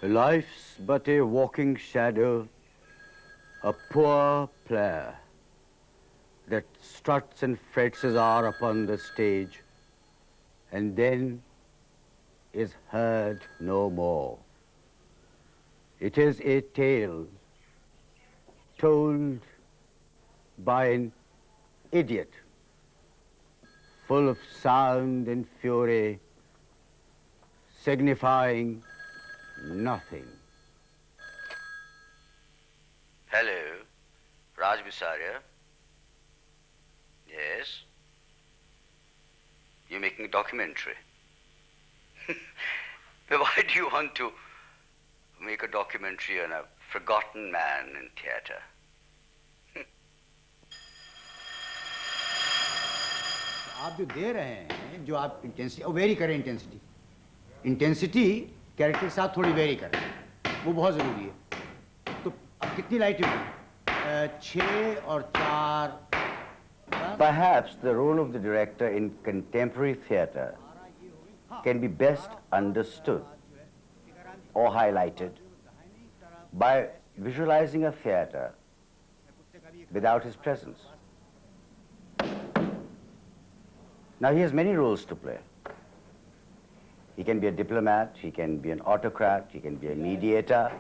Life's but a walking shadow, a poor player that struts and frets his hour upon the stage and then is heard no more. It is a tale told by an idiot, full of sound and fury, signifying nothing. Hello, Raj Bisaria. Yes? You're making a documentary. But why do you want to make a documentary on a forgotten man in theatre? आप जो दे रहे हैं, जो आप intensity और very करें intensity character के साथ थोड़ी वेरी करें, वो बहुत ज़रूरी है। तो अब कितनी लाइटें हुई? 6 और 4। Perhaps the role of the director in contemporary theatre can be best understood or highlighted by visualizing a theatre without his presence. Now, he has many roles to play. He can be a diplomat, he can be an autocrat, he can be a mediator,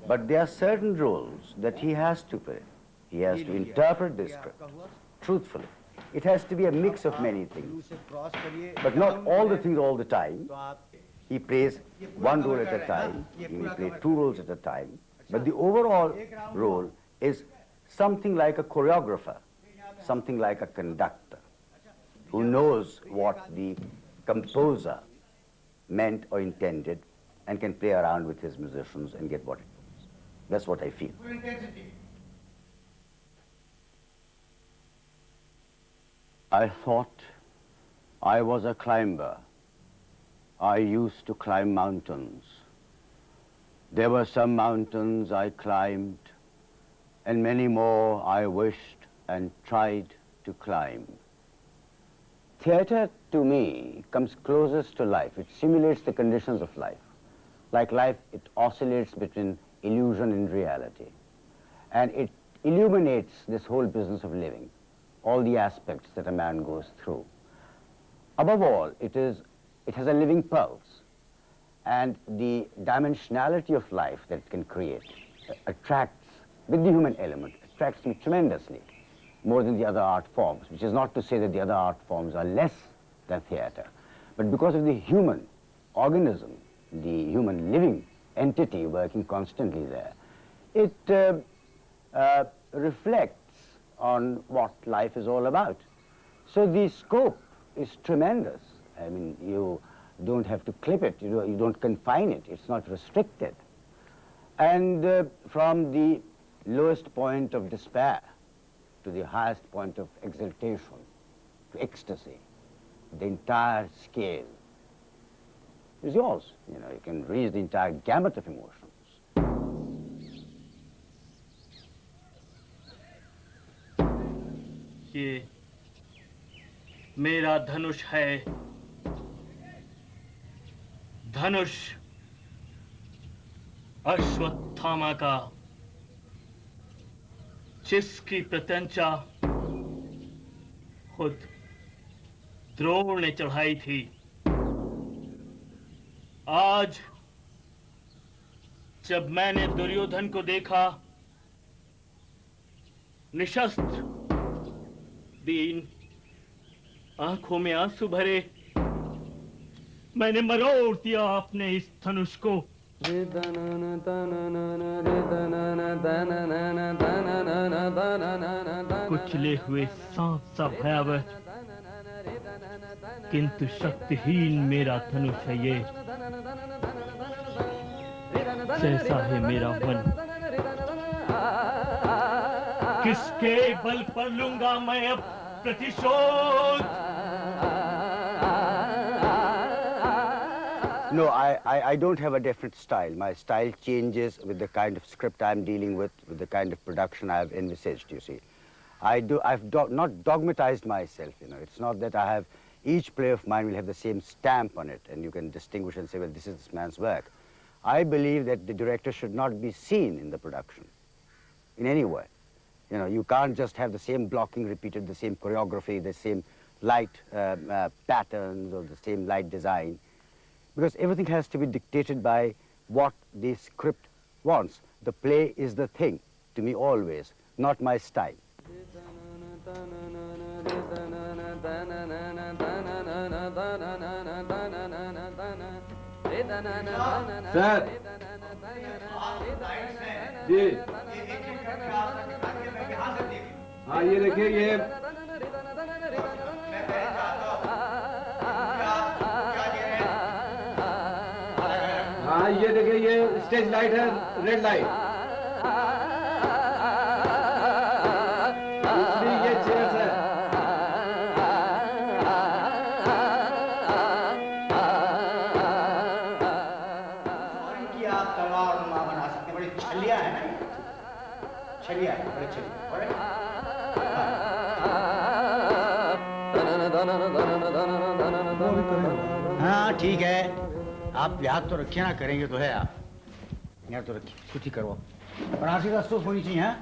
but there are certain roles that he has to play. He has to interpret the script truthfully. It has to be a mix of many things, but not all the things all the time. He plays one role at a time, he may play 2 roles at a time, but the overall role is something like a choreographer, something like a conductor, who knows what the composer meant or intended and can play around with his musicians and get what it means. That's what I feel. I thought I was a climber. I used to climb mountains. There were some mountains I climbed, and many more I wished and tried to climb. Theatre, to me, comes closest to life. It simulates the conditions of life. Like life, it oscillates between illusion and reality. And it illuminates this whole business of living, all the aspects that a man goes through. Above all, it has a living pulse, and the dimensionality of life that it can create attracts, with the human element, attracts me tremendously, more than the other art forms, which is not to say that the other art forms are less than theatre, but because of the human organism, the human living entity working constantly there, it reflects on what life is all about. So the scope is tremendous. I mean, you don't have to clip it, you don't confine it, it's not restricted. And from the lowest point of despair to the highest point of exaltation, to ecstasy, the entire scale is yours. You know, you can reach the entire gamut of emotions. ये मेरा धनुष है, धनुष अश्वत्थामा का, जिसकी प्रत्यंचा खुद द्रोण ने चढ़ाई थी। आज जब मैंने दुर्योधन को देखा, निशस्त्र, दीन, आंखों में आंसू भरे, मैंने मरोड़ दिया अपने इस धनुष को। कुचले हुए सांप सा भयावह, किंतु शक्तिहीन मेरा धनुष है ये। कैसा है मेरा मन, किसके बल पर लूंगा मैं अब प्रतिशोध? No, I don't have a definite style. My style changes with the kind of script I'm dealing with the kind of production I've envisaged, you see. I've not dogmatized myself, you know. It's not that I have, each play of mine will have the same stamp on it and you can distinguish and say, well, this is this man's work. I believe that the director should not be seen in the production in any way. You know, you can't just have the same blocking repeated, the same choreography, the same light patterns or the same light design, because everything has to be dictated by what the script wants. The play is the thing, to me always, not my style. Sir ji हाँ ये देखिए ये हाँ ये देखिए ये stage light है red light इसलिए ये चेयर्स है आप तलवार और माँ बना सकते हैं, बड़ी छलिया है ना, छलिया है, बड़ी छलिया। हाँ ठीक है, आप याद तो रखिए ना, करेंगे तो है आप याद तो रखिए, कुछ ही करो। बनारसी का सूफ होनी चाहिए, हाँ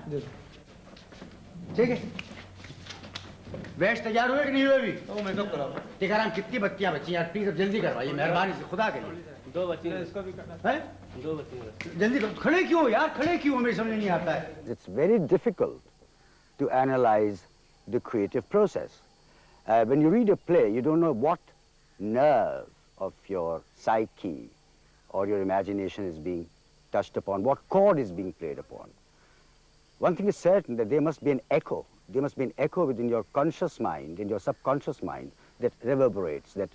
ठीक है। वेस्ट तैयार हुए कि नहीं हुए अभी? तो मैं कब कराऊँ? टिकाराम कितनी बत्तियां बची यार, प्लीज अब जल्दी करवाइए मेहरबानी से, खुदा के लिए। 2 बच्ची इसको भी करना है? 2 बच्ची जल्दी करो, खड़े क्यों यार, खड़े क्यों, मेरे समझ नहीं आता है। It's very difficult to analyze the creative process. When you read a play, you don't know what nerve of your psyche or your imagination is being touched upon, what chord is being played upon. One thing is certain, that there must be an echo. There must be an echo within your conscious mind, in your subconscious mind, that reverberates, that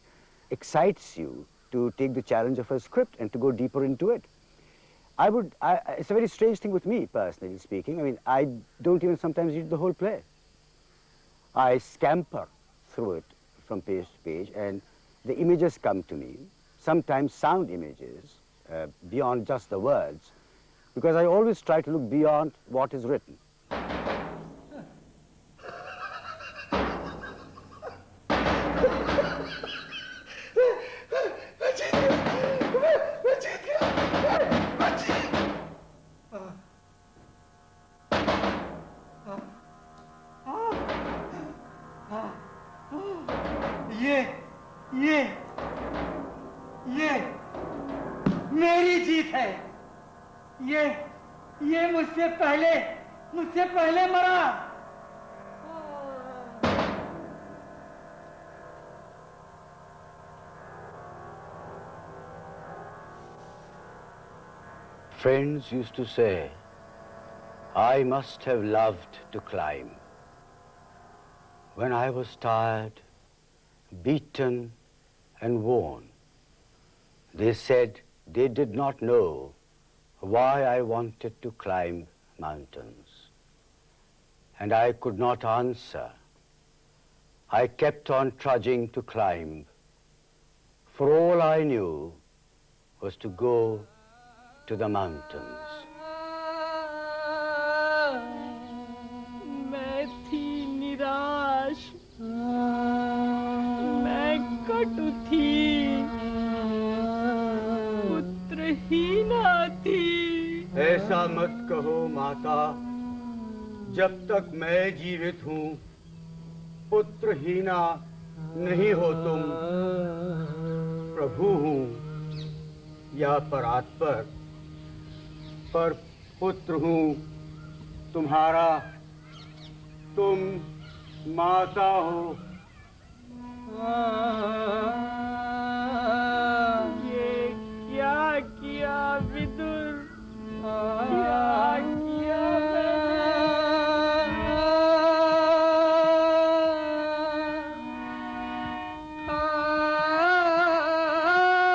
excites you to take the challenge of a script and to go deeper into it. It's a very strange thing with me, personally speaking. I mean, I don't even sometimes read the whole play. I scamper through it from page to page, and the images come to me, sometimes sound images, beyond just the words, because I always try to look beyond what is written. ये मेरी जीत है। ये मुझसे पहले मरा। Friends used to say, I must have loved to climb. When I was tired, beaten and worn, they said they did not know why I wanted to climb mountains. And I could not answer. I kept on trudging to climb, for all I knew was to go to the mountains. मैं थी निराश, मैं कटु थी, पुत्रहीना थी। ऐसा मत कहो माता, जब तक मैं जीवित हूँ, पुत्रहीना नहीं हो तुम। प्रभु हूँ या परात्पर, पर पुत्र हूँ तुम्हारा, तुम माता हो। ये क्या किया विदुर, क्या